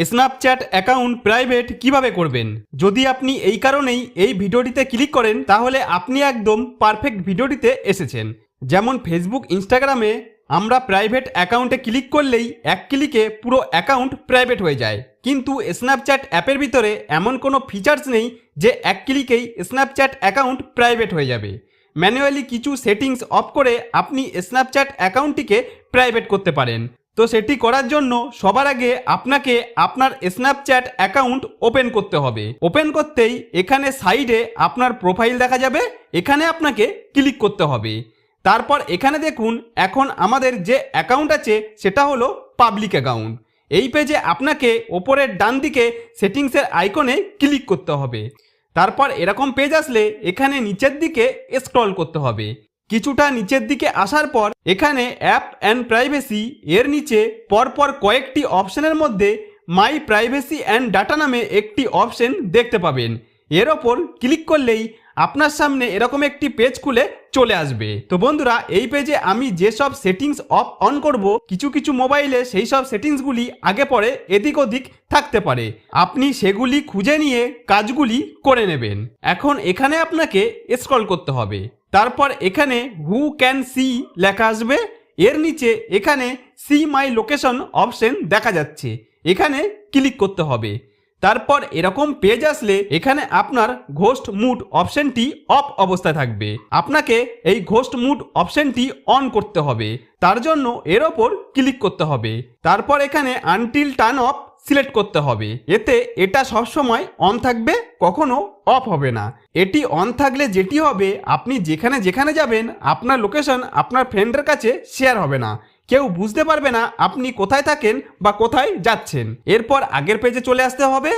Snapchat account private কিভাবে করবেন। যদি আপনি এই কারণেই এই ভিডিওটিতে ক্লিক করেন তাহলে আপনি একদম পারফেক্ট ভিডিওটিতে এসেছেন। যেমন ফেসবুক, ইনস্টাগ্রামে আমরা প্রাইভেট অ্যাকাউন্টে ক্লিক করলেই এক ক্লিকে পুরো অ্যাকাউন্ট প্রাইভেট হয়ে যায়, কিন্তু স্ন্যাপচ্যাট অ্যাপের ভিতরে এমন কোনো ফিচার্স নেই যে এক ক্লিকেই স্ন্যাপচ্যাট অ্যাকাউন্ট প্রাইভেট হয়ে যাবে। ম্যানুয়ালি কিছু সেটিংস অফ করে আপনি স্ন্যাপচ্যাট অ্যাকাউন্টটিকে প্রাইভেট করতে পারেন। তো সেটি করার জন্য সবার আগে আপনাকে আপনার স্ন্যাপচ্যাট অ্যাকাউন্ট ওপেন করতে হবে। ওপেন করতেই এখানে সাইডে আপনার প্রোফাইল দেখা যাবে, এখানে আপনাকে ক্লিক করতে হবে। তারপর এখানে দেখুন এখন আমাদের যে অ্যাকাউন্ট আছে সেটা হলো পাবলিক অ্যাকাউন্ট। এই পেজে আপনাকে ওপরের ডান দিকে সেটিংসের আইকনে ক্লিক করতে হবে। তারপর এরকম পেজ আসলে এখানে নিচের দিকে স্ক্রল করতে হবে। কিছুটা নিচের দিকে আসার পর এখানে অ্যাপ অ্যান্ড প্রাইভেসি এর নিচে পরপর কয়েকটি অপশনের মধ্যে মাই প্রাইভেসি অ্যান্ড ডাটা নামে একটি অপশন দেখতে পাবেন। এর ওপর ক্লিক করলেই আপনার সামনে এরকম একটি পেজ খুলে চলে আসবে। তো বন্ধুরা, এই পেজে আমি যেসব সেটিংস অফ অন করব, কিছু কিছু মোবাইলে সেই সব সেটিংসগুলি আগে পরে এদিক ওদিক থাকতে পারে। আপনি সেগুলি খুঁজে নিয়ে কাজগুলি করে নেবেন। এখন এখানে আপনাকে স্ক্রল করতে হবে। তারপর এখানে হু ক্যান সি লেখা আসবে। এর নিচে এখানে সি মাই লোকেশন অপশন দেখা যাচ্ছে, এখানে ক্লিক করতে হবে। তারপর এরকম পেজ আসলে এখানে আপনার ঘোস্ট মুড অপশনটি অফ অবস্থায় থাকবে। আপনাকে এই ঘোস্ট মুড অপশনটি অন করতে হবে। তার জন্য এর ওপর ক্লিক করতে হবে। তারপর এখানে আনটিল টার্ন অফ সিলেক্ট করতে হবে। এতে এটা সবসময় অন থাকবে, কখনো অফ হবে না। এটি অন থাকলে যেটি হবে, আপনি যেখানে যেখানে যাবেন আপনার লোকেশন আপনার ফ্রেন্ডের কাছে শেয়ার হবে না, কেউ বুঝতে পারবে না আপনি কোথায় থাকেন বা কোথায় যাচ্ছেন। এরপর আগের পেজে চলে আসতে হবে।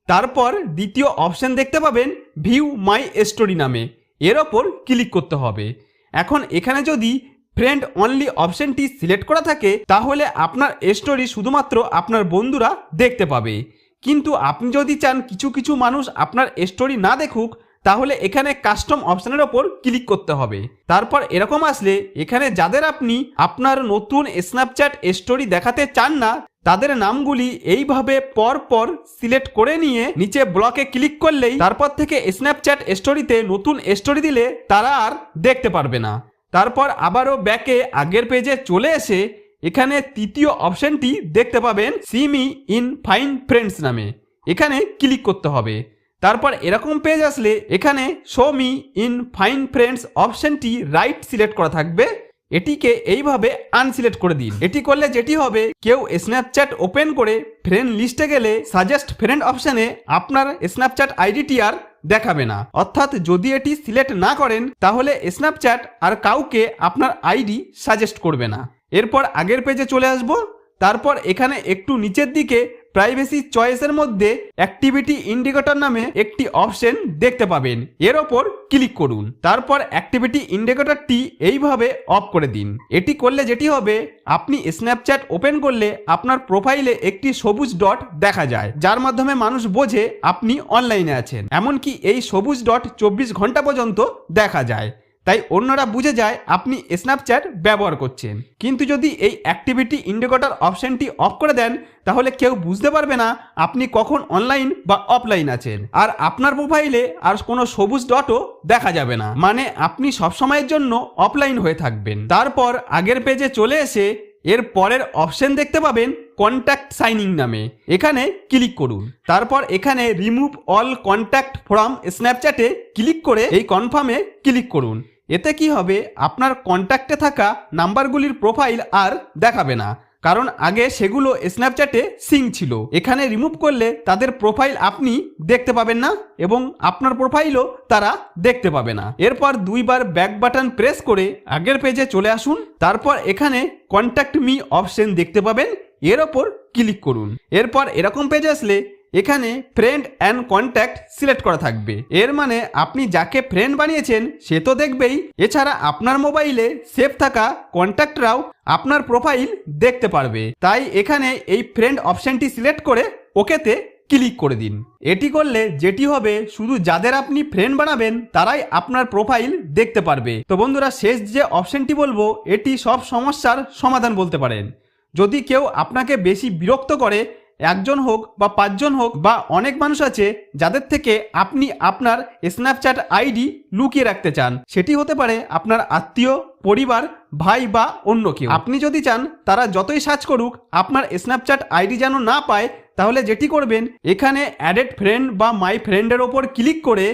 তারপর দ্বিতীয় অপশন দেখতে পাবেন ভিউ মাই স্টোরি নামে, এর ওপর ক্লিক করতে হবে। এখন এখানে যদি ফ্রেন্ড অনলি অপশনটি সিলেক্ট করা থাকে তাহলে আপনার স্টোরি শুধুমাত্র আপনার বন্ধুরা দেখতে পাবে। কিন্তু আপনি যদি চান কিছু কিছু মানুষ আপনার স্টোরি না দেখুক, তাহলে এখানে কাস্টম অপশনের ওপর ক্লিক করতে হবে। তারপর এরকম আসলে এখানে যাদের আপনি আপনার নতুন স্ন্যাপচ্যাট স্টোরি দেখাতে চান না তাদের নামগুলি এইভাবে পর পর সিলেক্ট করে নিয়ে নিচে ব্লকে ক্লিক করলেই তারপর থেকে স্ন্যাপচ্যাট স্টোরিতে নতুন স্টোরি দিলে তারা আর দেখতে পারবে না। তারপর আবারও ব্যাকে আগের পেজে চলে এসে এখানে তৃতীয় অপশনটি দেখতে পাবেন see me in fine friends নামে, এখানে ক্লিক করতে হবে। তারপর এরকম পেজ আসলে এখানে show me in fine friends অপশনটি রাইট সিলেক্ট করা থাকবে, এটিকে এইভাবে আনসিলেক্ট করে দিন। এটি করলে যেটি হবে, কেউ স্ন্যাপচ্যাট ওপেন করে ফ্রেন্ড লিস্টে গেলে সাজেস্ট ফ্রেন্ড অপশনে আপনার স্ন্যাপচ্যাট আইডিটি আর দেখাবে না। অর্থাৎ যদি এটি সিলেক্ট না করেন তাহলে স্ন্যাপচ্যাট আর কাউকে আপনার আইডি সাজেস্ট করবে না। এরপর আগের পেজে চলে আসব। তারপর এখানে একটু নিচের দিকে প্রাইভেসি চয়েসের মধ্যে অ্যাক্টিভিটি ইন্ডিকেটর নামে একটি অপশন দেখতে পাবেন, এর ওপর ক্লিক করুন। তারপর অ্যাক্টিভিটি ইন্ডিকেটরটি এইভাবে অফ করে দিন। এটি করলে যেটি হবে, আপনি স্ন্যাপচ্যাট ওপেন করলে আপনার প্রোফাইলে একটি সবুজ ডট দেখা যায়, যার মাধ্যমে মানুষ বোঝে আপনি অনলাইনে আছেন। এমনকি এই সবুজ ডট 24 ঘন্টা পর্যন্ত দেখা যায়, তাই অন্যরা বুঝে যায় আপনি স্ন্যাপচ্যাট ব্যবহার করছেন। কিন্তু যদি এই অ্যাক্টিভিটি ইন্ডিকেটর অপশনটি অফ করে দেন তাহলে কেউ বুঝতে পারবে না আপনি কখন অনলাইন বা অফলাইন আছেন, আর আপনার প্রোফাইলে আর কোনো সবুজ ডটও দেখা যাবে না, মানে আপনি সবসময়ের জন্য অফলাইন হয়ে থাকবেন। তারপর আগের পেজে চলে এসে এর পরের অপশন দেখতে পাবেন কন্ট্যাক্ট সাইনিং নামে, এখানে ক্লিক করুন। তারপর এখানে রিমুভ অল কন্ট্যাক্ট ফ্রম স্ন্যাপচ্যাটে ক্লিক করে এই কনফার্মে ক্লিক করুন। এতে কি হবে, আপনার কন্ট্যাক্টে থাকা নাম্বারগুলির প্রোফাইল আর দেখাবে না, কারণ আগে সেগুলো স্ন্যাপচ্যাটে সিঙ্ক ছিল। এখানে রিমুভ করলে তাদের প্রোফাইল আপনি দেখতে পাবেন না এবং আপনার প্রোফাইলও তারা দেখতে পাবে না। এরপর দুইবার ব্যাক বাটন প্রেস করে আগের পেজে চলে আসুন। তারপর এখানে কন্ট্যাক্ট মি অপশন দেখতে পাবেন, এর ওপর ক্লিক করুন। এরপর এরকম পেজ আসলে এখানে ফ্রেন্ড অ্যান্ড কন্ট্যাক্ট সিলেক্ট করা থাকবে, এর মানে আপনি যাকে ফ্রেন্ড বানিয়েছেন সে তো দেখবেই, এছাড়া আপনার মোবাইলে সেভ থাকা কন্ট্যাক্টরাও আপনার প্রোফাইল দেখতে পারবে। তাই এখানে এই ফ্রেন্ড অপশনটি সিলেক্ট করে ওকেতে ক্লিক করে দিন। এটি করলে যেটি হবে, শুধু যাদের আপনি ফ্রেন্ড বানাবেন তারাই আপনার প্রোফাইল দেখতে পারবে। তো বন্ধুরা, শেষ যে অপশনটি বলবো এটি সব সমস্যার সমাধান বলতে পারেন। যদি কেউ আপনাকে বেশি বিরক্ত করে একজন হোক বা 5 জন হোক বা অনেক মানুষ আছে যাদের থেকে আপনি আপনার স্ন্যাপচ্যাট আইডি লুকিয়ে রাখতে চান। সেটি হতে পারে আপনার আত্মীয়, পরিবার, ভাই বা অন্য কেউ। আপনি যদি চান তারা যতই সার্চ করুক আপনার স্ন্যাপচ্যাট আইডি যেন না পায়, তাহলে যেটি করবেন, এখানে অ্যাডেড ফ্রেন্ড বা মাই ফ্রেন্ডের ওপর ক্লিক করে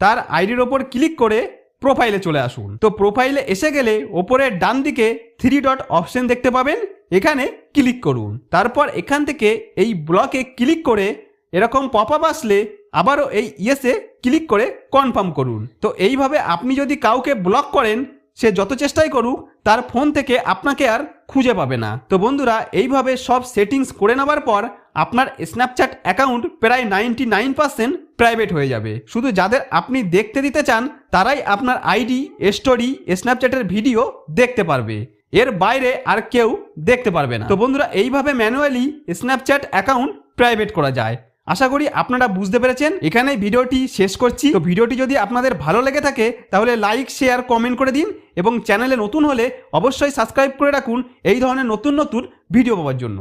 তার আইডির ওপর ক্লিক করে প্রোফাইলে চলে আসুন। তো প্রোফাইলে এসে গেলে ওপরের ডান দিকে 3 ডট অপশন দেখতে পাবেন, এখানে ক্লিক করুন। তারপর এখান থেকে এই ব্লকে ক্লিক করে এরকম পপ আপ আসলে আবারও এই ইয়েসে ক্লিক করে কনফার্ম করুন। তো এইভাবে আপনি যদি কাউকে ব্লক করেন, সে যত চেষ্টাই করুক তার ফোন থেকে আপনাকে আর খুঁজে পাবে না। তো বন্ধুরা, এইভাবে সব সেটিংস করে নেওয়ার পর আপনার স্ন্যাপচ্যাট অ্যাকাউন্ট প্রায় 99% প্রাইভেট হয়ে যাবে। শুধু যাদের আপনি দেখতে দিতে চান তারাই আপনার আইডি, স্টোরি, স্ন্যাপচ্যাটের ভিডিও দেখতে পারবে, এর বাইরে আর কেউ দেখতে পারবে না। তো বন্ধুরা, এইভাবে ম্যানুয়ালি স্ন্যাপচ্যাট অ্যাকাউন্ট প্রাইভেট করা যায়। আশা করি আপনারা বুঝতে পেরেছেন। এখানে ভিডিওটি শেষ করছি। তো ভিডিওটি যদি আপনাদের ভালো লেগে থাকে তাহলে লাইক, শেয়ার, কমেন্ট করে দিন এবং চ্যানেলে নতুন হলে অবশ্যই সাবস্ক্রাইব করে রাখুন এই ধরনের নতুন নতুন ভিডিও পাওয়ার জন্য।